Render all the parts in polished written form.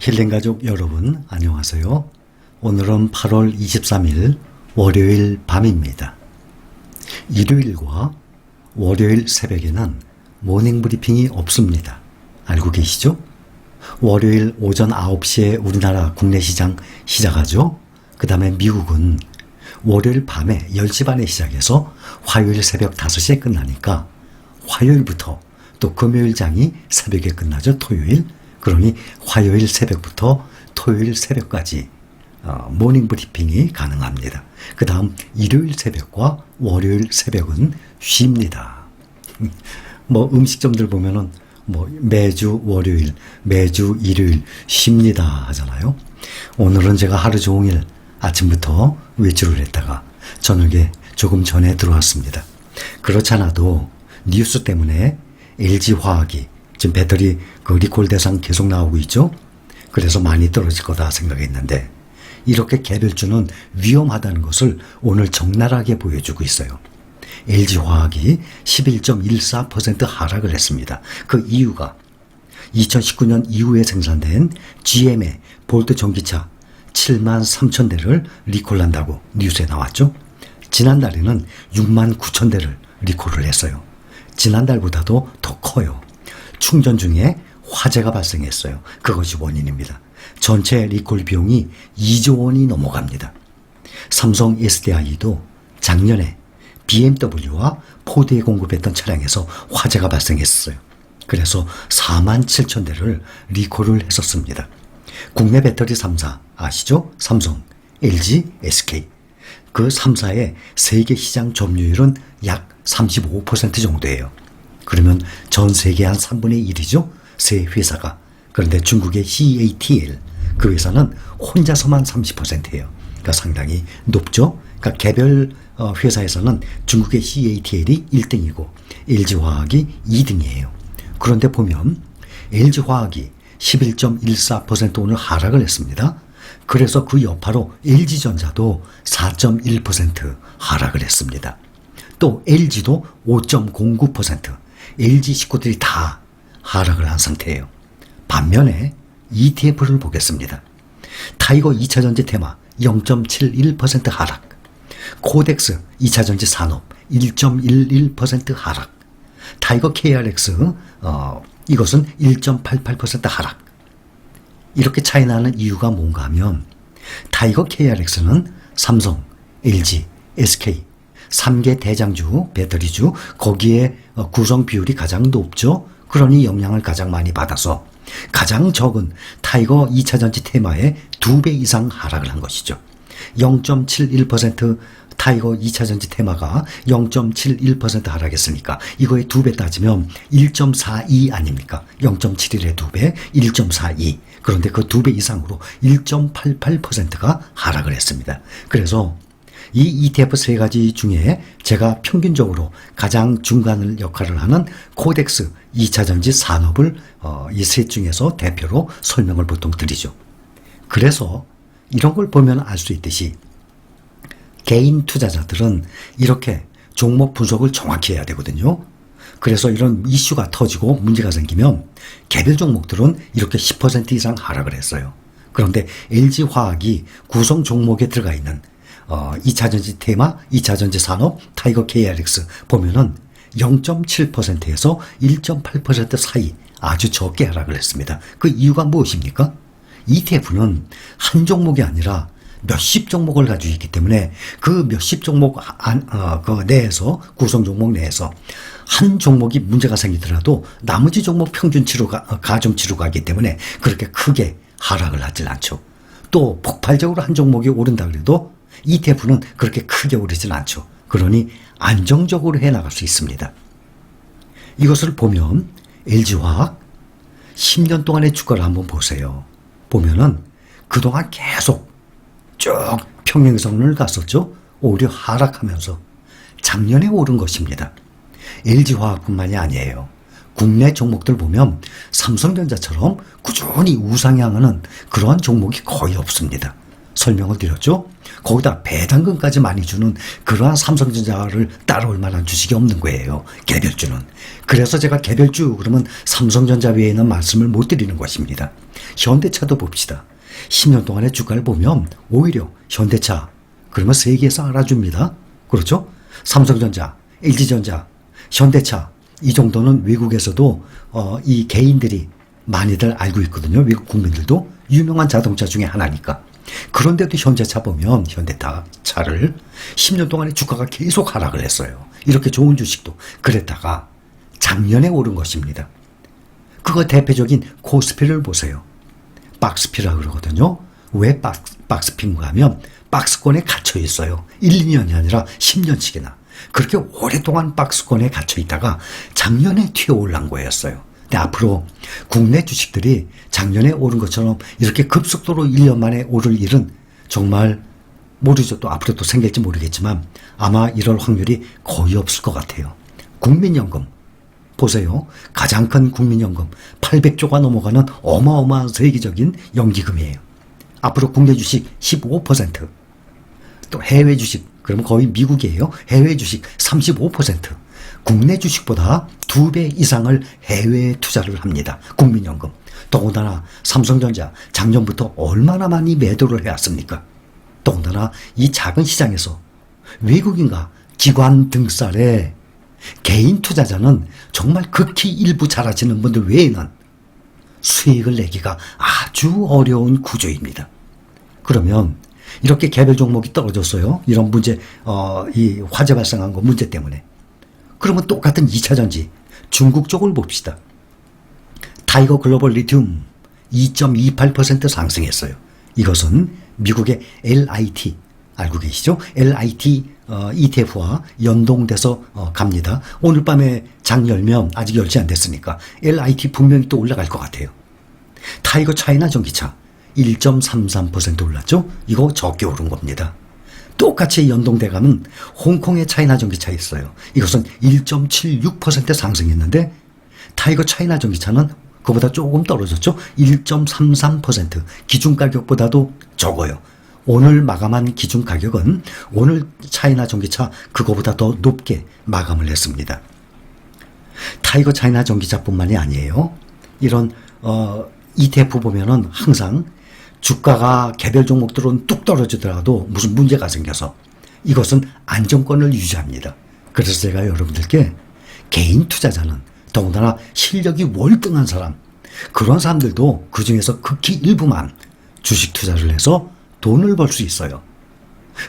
힐링가족 여러분 안녕하세요. 오늘은 8월 23일 월요일 밤입니다. 일요일과 월요일 새벽에는 모닝브리핑이 없습니다. 알고 계시죠? 월요일 오전 9시에 우리나라 국내 시장 시작하죠. 그 다음에 미국은 월요일 밤에 10시 반에 시작해서 화요일 새벽 5시에 끝나니까 화요일부터 또 금요일장이 새벽에 끝나죠. 토요일. 그러니 화요일 새벽부터 토요일 새벽까지 모닝 브리핑이 가능합니다. 그 다음 일요일 새벽과 월요일 새벽은 쉽니다. 음식점들 보면은 매주 월요일, 매주 일요일 쉽니다 하잖아요. 오늘은 제가 하루 종일 아침부터 외출을 했다가 저녁에 조금 전에 들어왔습니다. 그렇잖아도 뉴스 때문에 LG화학이 지금 배터리 리콜 대상 계속 나오고 있죠. 그래서 많이 떨어질 거다 생각했는데 이렇게 개별주는 위험하다는 것을 오늘 적나라하게 보여주고 있어요. LG화학이 11.14% 하락을 했습니다. 그 이유가 2019년 이후에 생산된 GM의 볼트 전기차 7만 3천 대를 리콜한다고 뉴스에 나왔죠. 지난달에는 6만 9천 대를 리콜을 했어요. 지난달보다도 더 커요. 충전 중에 화재가 발생했어요. 그것이 원인입니다. 전체 리콜 비용이 2조 원이 넘어갑니다. 삼성 SDI도 작년에 BMW와 포드에 공급했던 차량에서 화재가 발생했어요. 그래서 4만 7천 대를 리콜을 했었습니다. 국내 배터리 3사 아시죠? 삼성, LG, SK. 그 3사의 세계 시장 점유율은 약 35% 정도예요. 그러면 전 세계 한 3분의 1이죠? 세 회사가. 그런데 중국의 CATL, 그 회사는 혼자서만 30%예요. 그러니까 상당히 높죠? 그러니까 개별 회사에서는 중국의 CATL이 1등이고 LG화학이 2등이에요. 그런데 보면 LG화학이 11.14% 오늘 하락을 했습니다. 그래서 그 여파로 LG전자도 4.1% 하락을 했습니다. 또 LG도 5.09%, LG 식구들이 다 하락을 한 상태예요. 반면에 ETF를 보겠습니다. 타이거 2차전지 테마 0.71% 하락, 코덱스 2차전지 산업 1.11% 하락, 타이거 KRX 이것은 1.88% 하락. 이렇게 차이 나는 이유가 뭔가 하면 타이거 KRX는 삼성, LG, SK 3개 대장주, 배터리주 거기에 구성 비율이 가장 높죠. 그러니 영향을 가장 많이 받아서 가장 적은 타이거 2차전지 테마의 2배 이상 하락을 한 것이죠. 0.71% 타이거 2차전지 테마가 0.71% 하락했으니까 이거의 2배 따지면 1.42 아닙니까? 0.71의 2배, 1.42. 그런데 그 2배 이상으로 1.88%가 하락을 했습니다. 그래서 이 ETF 세 가지 중에 제가 평균적으로 가장 중간 역할을 하는 코덱스 2차전지 산업을 이 셋 중에서 대표로 설명을 보통 드리죠. 그래서 이런 걸 보면 알 수 있듯이 개인 투자자들은 이렇게 종목 분석을 정확히 해야 되거든요. 그래서 이런 이슈가 터지고 문제가 생기면 개별 종목들은 이렇게 10% 이상 하락을 했어요. 그런데 LG화학이 구성 종목에 들어가 있는 2차전지 테마, 2차전지 산업, 타이거 KRX 보면은 0.7%에서 1.8% 사이 아주 적게 하락을 했습니다. 그 이유가 무엇입니까? ETF는 한 종목이 아니라 몇십 종목을 가지고 있기 때문에 그 몇십 종목 그 내에서 구성 종목 내에서 한 종목이 문제가 생기더라도 나머지 종목 평균치로가 가중치로 가기 때문에 그렇게 크게 하락을 하질 않죠. 또 폭발적으로 한 종목이 오른다 그래도 ETF는 그렇게 크게 오르진 않죠. 그러니 안정적으로 해나갈 수 있습니다. 이것을 보면 LG화학 10년 동안의 주가를 한번 보세요. 보면은 그동안 계속 쭉 평행선을 갔었죠. 오히려 하락하면서 작년에 오른 것입니다. LG화학뿐만이 아니에요. 국내 종목들 보면 삼성전자처럼 꾸준히 우상향하는 그러한 종목이 거의 없습니다. 설명을 드렸죠. 거기다 배당금까지 많이 주는 그러한 삼성전자를 따라올 만한 주식이 없는 거예요. 개별주는. 그래서 제가 개별주 그러면 삼성전자 외에는 말씀을 못 드리는 것입니다. 현대차도 봅시다. 10년 동안의 주가를 보면 오히려 현대차 그러면 세계에서 알아줍니다. 그렇죠? 삼성전자, LG전자, 현대차 이 정도는 외국에서도 이 개인들이 많이들 알고 있거든요. 외국 국민들도 유명한 자동차 중에 하나니까. 그런데도 현대차 보면 현대차를 10년 동안의 주가가 계속 하락을 했어요. 이렇게 좋은 주식도. 그랬다가 작년에 오른 것입니다. 그거 대표적인 코스피를 보세요. 박스피라 그러거든요. 왜 박스피인가 하면 박스권에 갇혀 있어요. 1, 2년이 아니라 10년씩이나. 그렇게 오랫동안 박스권에 갇혀 있다가 작년에 튀어 올란 거였어요. 근데 앞으로 국내 주식들이 작년에 오른 것처럼 이렇게 급속도로 1년 만에 오를 일은 정말 모르죠. 또 앞으로 또 생길지 모르겠지만 아마 이럴 확률이 거의 없을 것 같아요. 국민연금 보세요. 가장 큰 국민연금 800조가 넘어가는 어마어마한 세계적인 연기금이에요. 앞으로 국내 주식 15%, 또 해외 주식, 그러면 거의 미국이에요. 해외 주식 35%, 국내 주식보다 2배 이상을 해외에 투자를 합니다. 국민연금. 더군다나 삼성전자 작년부터 얼마나 많이 매도를 해왔습니까? 더군다나 이 작은 시장에서 외국인과 기관 등살에 개인 투자자는 정말 극히 일부 잘하시는 분들 외에는 수익을 내기가 아주 어려운 구조입니다. 그러면 이렇게 개별 종목이 떨어졌어요. 이런 문제, 이 화재 발생한 거 문제 때문에. 그러면 똑같은 2차전지 중국 쪽을 봅시다. 타이거 글로벌 리튬 2.28% 상승했어요. 이것은 미국의 LIT 알고 계시죠? LIT ETF와 연동돼서 갑니다. 오늘 밤에 장 열면 아직 열지 안 됐으니까 LIT 분명히 또 올라갈 것 같아요. 타이거 차이나 전기차 1.33% 올랐죠? 이거 적게 오른 겁니다. 똑같이 연동돼 가면 홍콩의 차이나 전기차 있어요. 이것은 1.76% 상승했는데 타이거 차이나 전기차는 그보다 조금 떨어졌죠. 1.33% 기준 가격보다도 적어요. 오늘 마감한 기준 가격은 오늘 차이나 전기차 그거보다 더 높게 마감을 했습니다. 타이거 차이나 전기차뿐만이 아니에요. 이런 ETF 보면은 항상 주가가 개별 종목들은 뚝 떨어지더라도 무슨 문제가 생겨서 이것은 안정권을 유지합니다. 그래서 제가 여러분들께 개인 투자자는 더군다나 실력이 월등한 사람, 그런 사람들도 그중에서 극히 일부만 주식 투자를 해서 돈을 벌 수 있어요.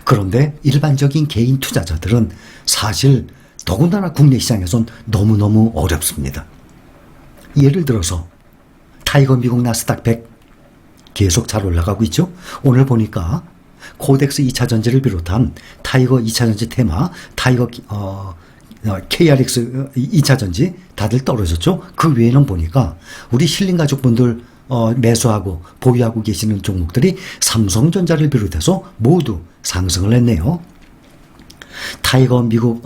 그런데 일반적인 개인 투자자들은 사실 더군다나 국내 시장에선 너무너무 어렵습니다. 예를 들어서 타이거 미국 나스닥 100 계속 잘 올라가고 있죠. 오늘 보니까 코덱스 2차전지를 비롯한 타이거 2차전지 테마, 타이거 KRX 2차전지 다들 떨어졌죠. 그 외에는 보니까 우리 실린 가족분들 매수하고 보유하고 계시는 종목들이 삼성전자를 비롯해서 모두 상승을 했네요. 타이거 미국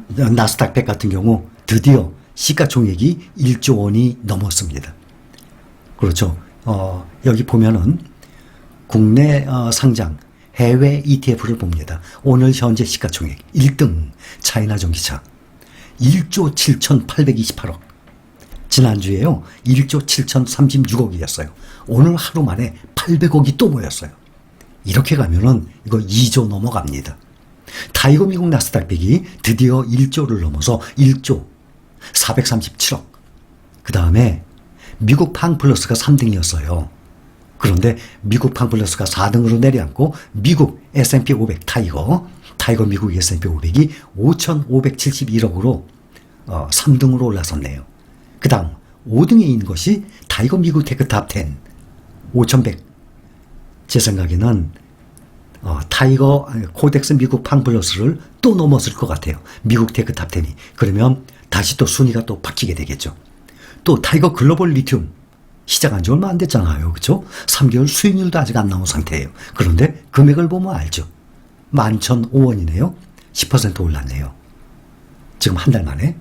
나스닥 100 같은 경우 드디어 시가총액이 1조 원이 넘었습니다. 그렇죠. 여기 보면은 국내 상장 해외 ETF를 봅니다. 오늘 현재 시가총액 1등 차이나 전기차 1조 7,828억. 지난주에요. 1조 7,036억이었어요. 오늘 하루 만에 800억이 또 모였어요. 이렇게 가면은 이거 2조 넘어갑니다. 타이거 미국 나스닥 100이 드디어 1조를 넘어서 1조 437억. 그 다음에 미국 팡플러스가 3등이었어요. 그런데 미국 팡플러스가 4등으로 내려앉고 미국 S&P 500 타이거 미국 S&P 500이 5,571억으로 3등으로 올라섰네요. 그 다음 5등에 있는 것이 타이거 미국 테크탑 10 5,100. 제 생각에는 타이거 코덱스 미국 팡플러스를 또 넘었을 것 같아요. 미국 테크탑 10이. 그러면 다시 또 순위가 또 바뀌게 되겠죠. 또 타이거 글로벌 리튬 시작한 지 얼마 안 됐잖아요. 그렇죠? 3개월 수익률도 아직 안 나온 상태예요. 그런데 금액을 보면 알죠. 11,005원이네요. 10% 올랐네요. 지금 한 달 만에.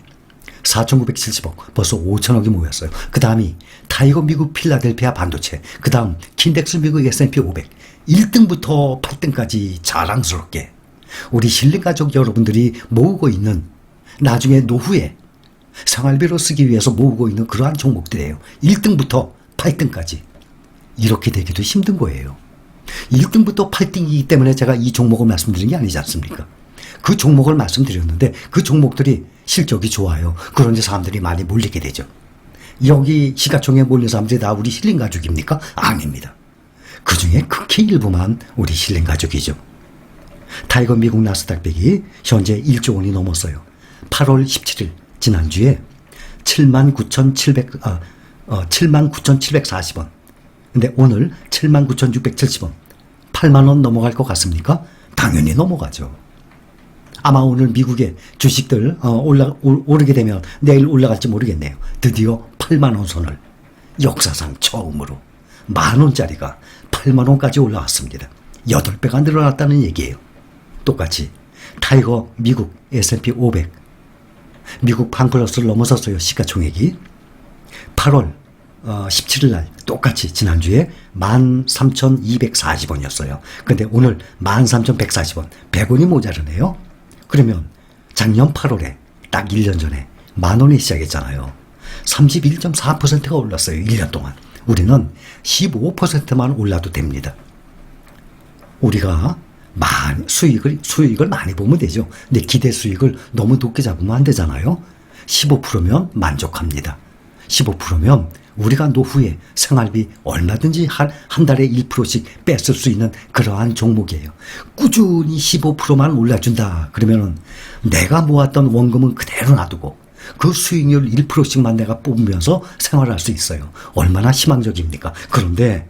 4,970억, 벌써 5천억이 모였어요. 그 다음이 타이거 미국 필라델피아 반도체, 그 다음 킨덱스 미국 S&P 500, 1등부터 8등까지 자랑스럽게 우리 실링가족 여러분들이 모으고 있는, 나중에 노후에 생활비로 쓰기 위해서 모으고 있는 그러한 종목들이에요. 1등부터 8등까지. 이렇게 되기도 힘든 거예요. 1등부터 8등이기 때문에 제가 이 종목을 말씀드린 게 아니지 않습니까? 그 종목을 말씀드렸는데 그 종목들이 실적이 좋아요. 그런데 사람들이 많이 몰리게 되죠. 여기 시가총액에 몰린 사람들이 다 우리 실링가족입니까? 아닙니다. 그 중에 극히 일부만 우리 실링가족이죠. 타이거 미국 나스닥백이 현재 1조 원이 넘었어요. 8월 17일 지난주에 79,740원. 근데 오늘 79,670원. 8만 원 넘어갈 것 같습니까? 당연히 넘어가죠. 아마 오늘 미국의 주식들 오르게 되면 내일 올라갈지 모르겠네요. 드디어 8만 원 선을 역사상 처음으로 10,000원짜리가 8만 원까지 올라왔습니다. 8배가 늘어났다는 얘기예요. 똑같이 타이거 미국 S&P 500 미국 반플러스를 넘어섰어요. 시가총액이 8월 17일 날 똑같이 지난주에 13,240원이었어요. 근데 오늘 13,140원, 100원이 모자르네요. 그러면 작년 8월에 딱 1년 전에 10,000원에 시작했잖아요. 31.4%가 올랐어요. 1년 동안. 우리는 15%만 올라도 됩니다. 우리가 수익을 많이 보면 되죠. 근데 기대 수익을 너무 높게 잡으면 안 되잖아요. 15%면 만족합니다. 15%면 우리가 노후에 생활비 얼마든지 한 달에 1%씩 뺐을 수 있는 그러한 종목이에요. 꾸준히 15%만 올려준다. 그러면은 내가 모았던 원금은 그대로 놔두고 그 수익률 1%씩만 내가 뽑으면서 생활할 수 있어요. 얼마나 희망적입니까? 그런데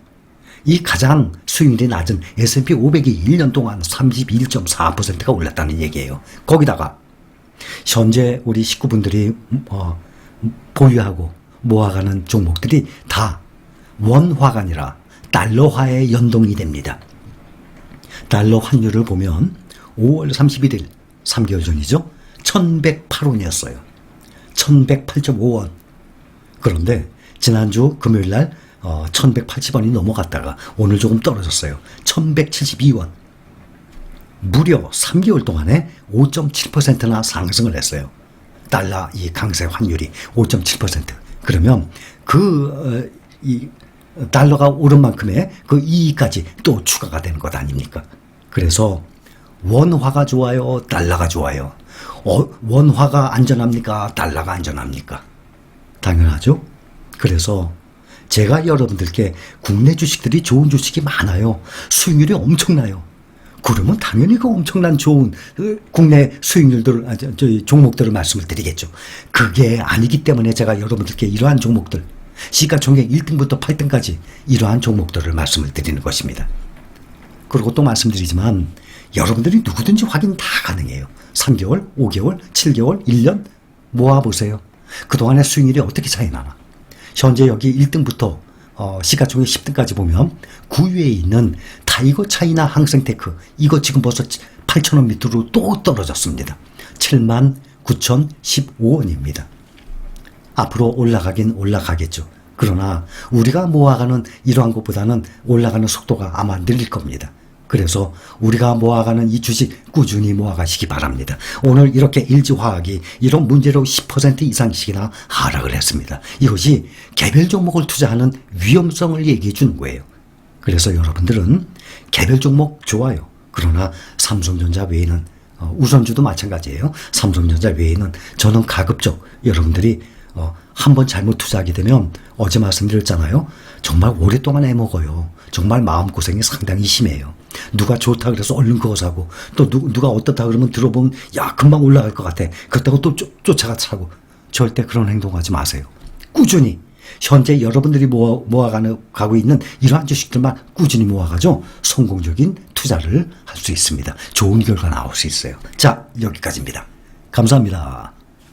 이 가장 수익률이 낮은 S&P 500이 1년 동안 31.4%가 올랐다는 얘기예요. 거기다가 현재 우리 식구분들이 보유하고 모아가는 종목들이 다 원화가 아니라 달러화에 연동이 됩니다. 달러 환율을 보면 5월 31일 3개월 전이죠. 1,108원이었어요. 1,108.5원. 그런데 지난주 금요일 날 1,180원이 넘어갔다가 오늘 조금 떨어졌어요. 1,172원. 무려 3개월 동안에 5.7%나 상승을 했어요. 달러 이 강세 환율이 5.7%. 그러면 이 달러가 오른 만큼의 그 이익까지 또 추가가 되는 것 아닙니까? 그래서 원화가 좋아요? 달러가 좋아요? 원화가 안전합니까? 달러가 안전합니까? 당연하죠. 그래서 제가 여러분들께 국내 주식들이 좋은 주식이 많아요. 수익률이 엄청나요. 그러면 당연히 그 엄청난 좋은 국내 수익률들, 종목들을 말씀을 드리겠죠. 그게 아니기 때문에 제가 여러분들께 이러한 종목들, 시가총액 1등부터 8등까지 이러한 종목들을 말씀을 드리는 것입니다. 그리고 또 말씀드리지만 여러분들이 누구든지 확인 다 가능해요. 3개월, 5개월, 7개월, 1년 모아보세요. 그동안의 수익률이 어떻게 차이 나나. 현재 여기 1등부터 시가총액 10등까지 보면 9위에 있는 타이거 차이나 항생테크, 이거 지금 벌써 8,000원 밑으로 또 떨어졌습니다. 79,015원입니다. 앞으로 올라가긴 올라가겠죠. 그러나 우리가 모아가는 이러한 것보다는 올라가는 속도가 아마 느릴 겁니다. 그래서 우리가 모아가는 이 주식 꾸준히 모아가시기 바랍니다. 오늘 이렇게 LG화학이 이런 문제로 10% 이상씩이나 하락을 했습니다. 이것이 개별 종목을 투자하는 위험성을 얘기해 주는 거예요. 그래서 여러분들은 개별 종목 좋아요. 그러나 삼성전자 외에는 우선주도 마찬가지예요. 삼성전자 외에는 저는 가급적 여러분들이 한번 잘못 투자하게 되면 어제 말씀드렸잖아요. 정말 오랫동안 해먹어요. 정말 마음고생이 상당히 심해요. 누가 좋다 그래서 얼른 그거 사고 또 누가 어떻다 그러면 들어보면 야 금방 올라갈 것 같아. 그렇다고 또 쫓아가 사고. 절대 그런 행동하지 마세요. 꾸준히 현재 여러분들이 모아가고 있는 이러한 주식들만 꾸준히 모아가지고 성공적인 투자를 할 수 있습니다. 좋은 결과 나올 수 있어요. 자, 여기까지입니다. 감사합니다.